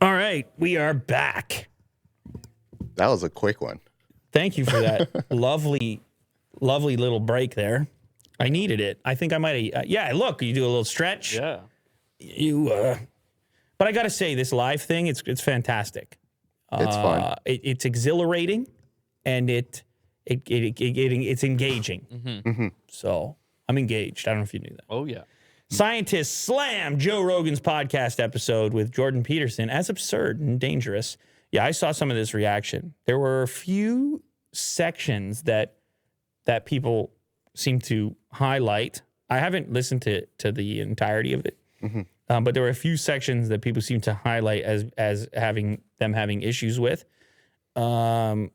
All right, we are back. That was a quick one. Thank you for that lovely little break there. I needed it. I think I might have. Yeah, look, you do a little stretch. Yeah. But I got to say, this live thing, it's fantastic. It's fun. It's exhilarating, and it's engaging. Mm-hmm. So I'm engaged. I don't know if you knew that. Oh, yeah. Scientists slam Joe Rogan's podcast episode with Jordan Peterson as absurd and dangerous. Yeah, I saw some of this reaction. There were a few sections that people seem to highlight. I haven't listened to the entirety of it, but there were a few sections that people seem to highlight as having issues with. Climate.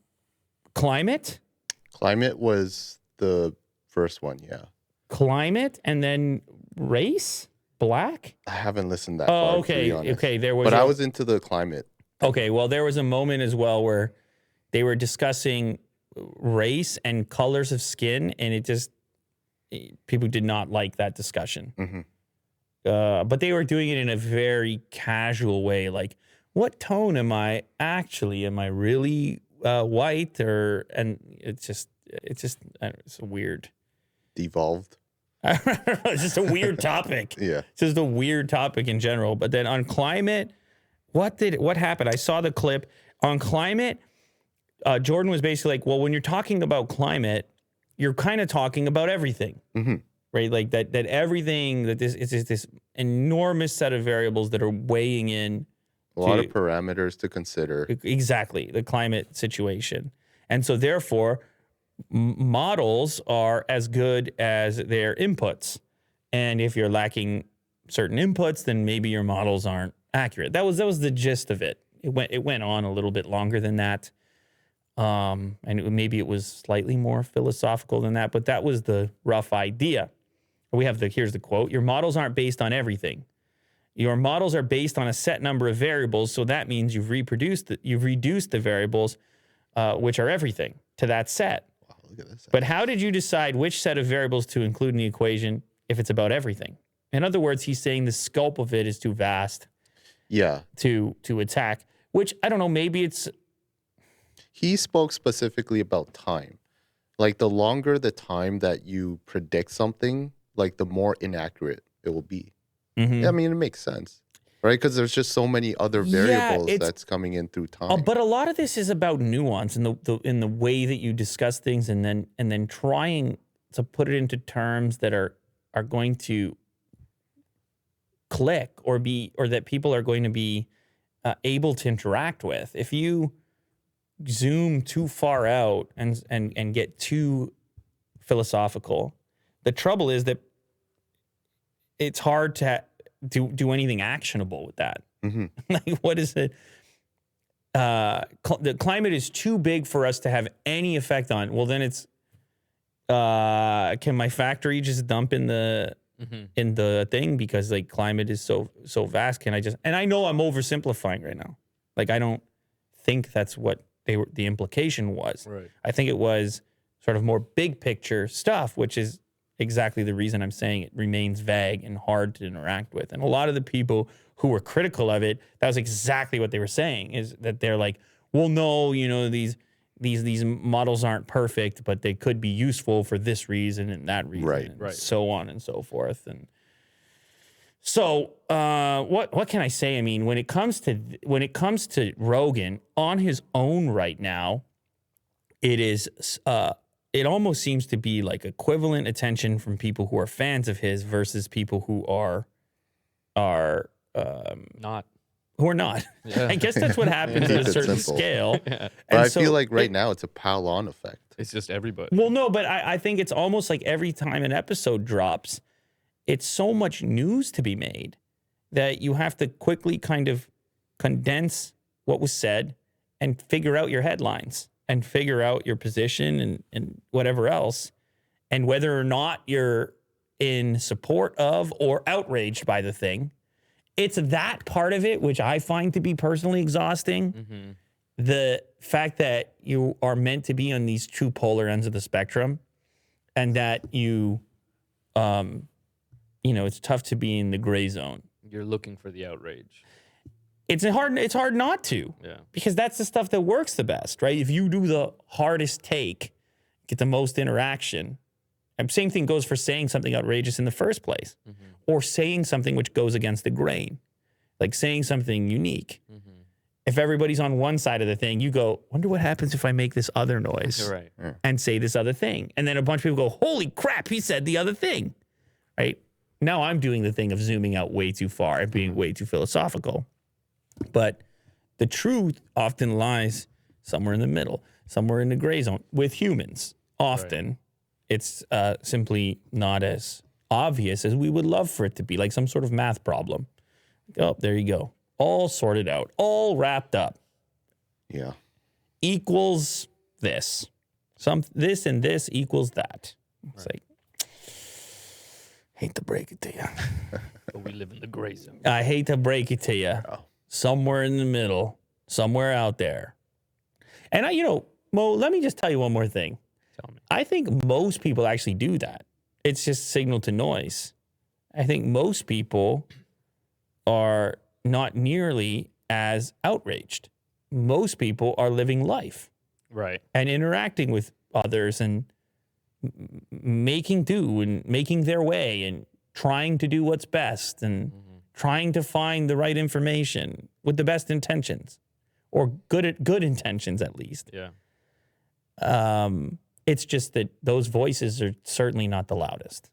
Climate was the first one, yeah. Climate, and then race, black. I haven't listened that far. Okay, to be honest. okay. There was, but I was into the climate. Okay, well, there was a moment as well where they were discussing race and colors of skin, and people did not like that discussion. Mm-hmm. But they were doing it in a very casual way, like, what tone am I actually? Am I really white? And it's a weird. Devolved. It's just a weird topic. Yeah. It's just a weird topic in general. But then on climate, what happened? I saw the clip on climate. Jordan was basically like, well, when you're talking about climate, you're kind of talking about everything, right? Like that everything that is this enormous set of variables that are weighing in. A lot of parameters to consider. Exactly, the climate situation. And so therefore, models are as good as their inputs. And if you're lacking certain inputs, then maybe your models aren't accurate. That was the gist of it. It went on a little bit longer than that. And maybe it was slightly more philosophical than that, but that was the rough idea. Here's the quote: "Your models aren't based on everything. Your models are based on a set number of variables. So that means you've reduced the variables, which are everything, to that set. Wow, look at this. But how did you decide which set of variables to include in the equation if it's about everything?" In other words, he's saying the scope of it is too vast. Yeah. To attack, which I don't know, maybe it's. He spoke specifically about time. Like the longer the time that you predict something, like the more inaccurate it will be. Yeah, I mean, it makes sense, right? Because there's just so many other variables that's coming in through time. But a lot of this is about nuance in the way that you discuss things, and then trying to put it into terms that are going to click or that people are going to be able to interact with. If you zoom too far out and get too philosophical, the trouble is that it's hard to do anything actionable with that. Like, what is it? The climate is too big for us to have any effect on. Well, then it's, can my factory just dump in the thing because like climate is so vast? Can I just? And I know I'm oversimplifying right now. Like, I don't think that's what the implication was. Right. I think it was sort of more big picture stuff, which is exactly the reason I'm saying it remains vague and hard to interact with. And a lot of the people who were critical of it, that was exactly what they were saying, is that they're like, well, no, these models aren't perfect, but they could be useful for this reason and that reason, Right. so on and so forth. And so what can I say? I mean, when it comes to Rogan on his own right now, it is it almost seems to be like equivalent attention from people who are fans of his versus people who are not. Who are not. Yeah. I guess that's what happens at a certain scale. Yeah. But I feel like right now it's a pile-on effect. It's just everybody. Well, no, but I think it's almost like every time an episode drops, it's so much news to be made that you have to quickly kind of condense what was said and figure out your headlines and figure out your position and whatever else, and whether or not you're in support of or outraged by the thing. It's that part of it which I find to be personally exhausting. The fact that you are meant to be on these two polar ends of the spectrum, and that it's tough to be in the gray zone. You're looking for the outrage. it's hard not to. Yeah. Because that's the stuff that works the best, right? If you do the hardest take, get the most interaction. And same thing goes for saying something outrageous in the first place, or saying something which goes against the grain, like saying something unique. If everybody's on one side of the thing, you go, wonder what happens if I make this other noise Right. and say this other thing. And then a bunch of people go, holy crap, he said the other thing, right? Now I'm doing the thing of zooming out way too far and being way too philosophical. But the truth often lies somewhere in the middle, somewhere in the gray zone with humans. Often it's simply not as obvious as we would love for it to be, like some sort of math problem. Oh, there you go. All sorted out, all wrapped up. Yeah. Equals this. This and this equals that. It's like, hate to break it to you. But we live in the gray zone. I hate to break it to you. Somewhere in the middle, somewhere out there. And Mo, let me just tell you one more thing. Tell me. I think most people actually do that. It's just signal to noise. I think most people are not nearly as outraged. Most people are living life. Right. And interacting with others and making do and making their way and trying to do what's best and trying to find the right information with the best intentions, or good intentions at least. Yeah. It's just that those voices are certainly not the loudest.